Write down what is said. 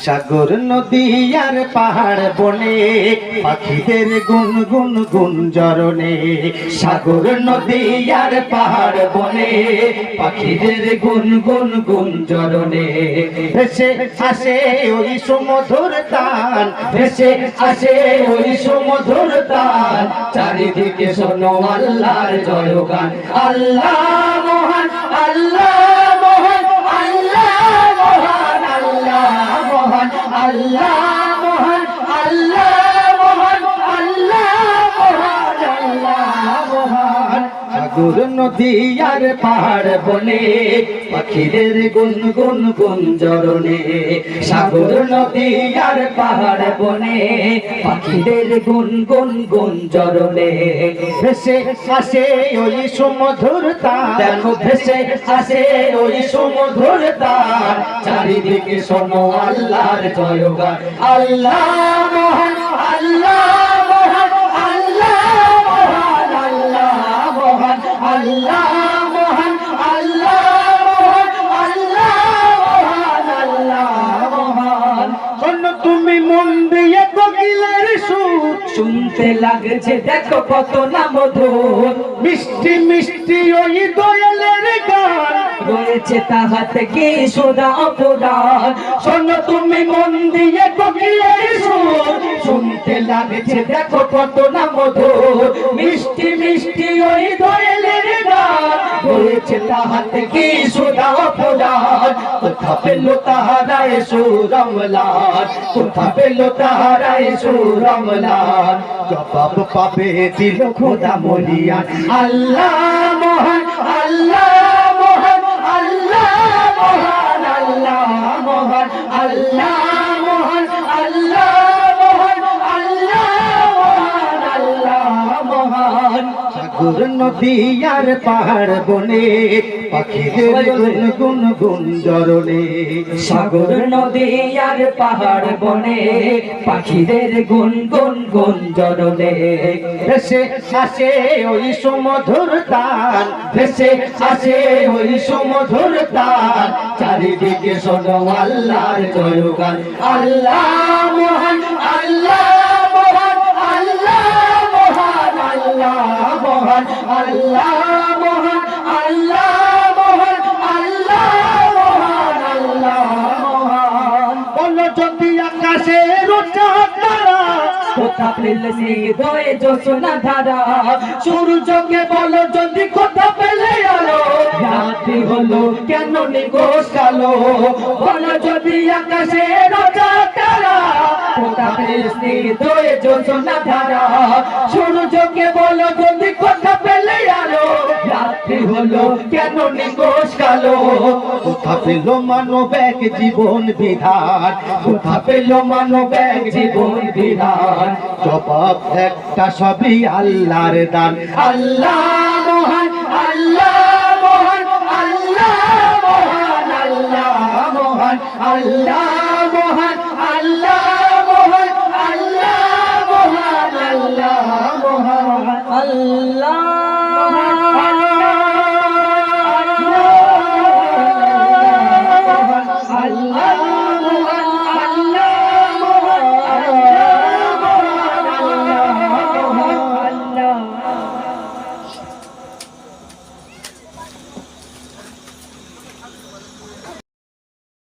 সাগর নদী আর পাহাড় বনে পাখিদের গুনগুন গুঞ্জরণে। সাগর নদী আর পাহাড় বনে পাখিদের গুনগুন গুঞ্জরণে। ভেসে আসে ওই সুমধুর তান, ভেসে আসে ওই সুমধুর তান। চারিদিকে শোনো আল্লাহর জয়গান। আল্লাহ মহান, আল্লাহ মহান, আল্লাহ মহান, আল্লাহ মহান, আল্লাহ মহান, আল্লাহ মহান, আল্লাহ মহান, আল্লাহ মহান। সাগর নদী আর পাহাড় বনে পাখিদের গুনগুন গুঞ্জরণে। সাগর নদী আর পাহাড় বনে পাখিদের গুনগুন গুঞ্জরণে। ভেসে আসে ওই সুমধুর তান, দেখো ভেসে আসে ওই সুমধুর তান। চারিদিকে শোনো আল্লাহর জয়গান। আল্লাহ মহান, আল্লাহ মহান, আল্লাহ মহান, আল্লাহ মহান, আল্লাহ মহান, আল্লাহ মহান, আল্লাহ মহান, আল্লাহ মহান। শোনো তুমি মন দিয়ে কোকিলের সুর, শুনতে লাগছে দেখো কত না মধুর। মিষ্টি মিষ্টি ওই দোয়েলের গান, রয়েছে তাহাতে কি সোদা অপরাধ। শোনো তুমি মন দিয়ে কোকিলের সুর, শুনতে লাগছে দেখো কত না মধুর। মিষ্টি মিষ্টি ওই দোয়েলের গান, রয়েছে তাহাতে কি সোদা অপরাধ। কোথা পেল তাহারায় সুরমলাল, কোথা পেল তাহারায় সুরমলাল। জবাব পাবে দিল খোদা মরিয়ান। আল্লাহ মহান, আল্লাহ মহান, আল্লাহ মহান, আল্লাহ মহান, আল্লাহ মহান, আল্লাহ মহান, আল্লাহ মহান, আল্লাহ মহান। সাগর নদী আর পাহাড় বনে পাখিদের গুনগুন গুঞ্জরণে। সাগর নদী আর পাহাড় বনে পাখিদের গুনগুন গুঞ্জরণে। ভেসে আসে ওই সুমধুর তান, ভেসে আসে ওই সুমধুর তান। চারিদিকে শোনো আল্লাহর জয়গান। আল্লাহ মহান, আল্লাহ মহান, আল্লাহ মহান, আল্লাহ মহান, আল্লাহ মহান, আল্লাহ মহান, আল্লাহ মহান, আল্লাহ মহান। বলো যদি আকাশের তারা, কোথা পেলে হৃদয়ে জোছনা ধারা। সূর্যকে বলো যদি কোথা পেলে আলো, রাত্রি হলো কেন নিগোষ কালো। বলো যদি আকাশের তারা, কোথা পেলে হৃদয়ে জোছনা ধারা। সূর্যকে বলো যদি কোথা পেলে আলো, রাত্রি হলো কেন নিগোষ কালো। কোথা পেল মানব এক জীবন বিধান, কোথা পেল মানব এক জীবন বিধান। জবাব একটা সবই আল্লাহর দান। আল্লাহ মহান, আল্লাহ মহান, আল্লাহ মহান, আল্লাহ মহান, আল্লাহ মহান, আল্লাহ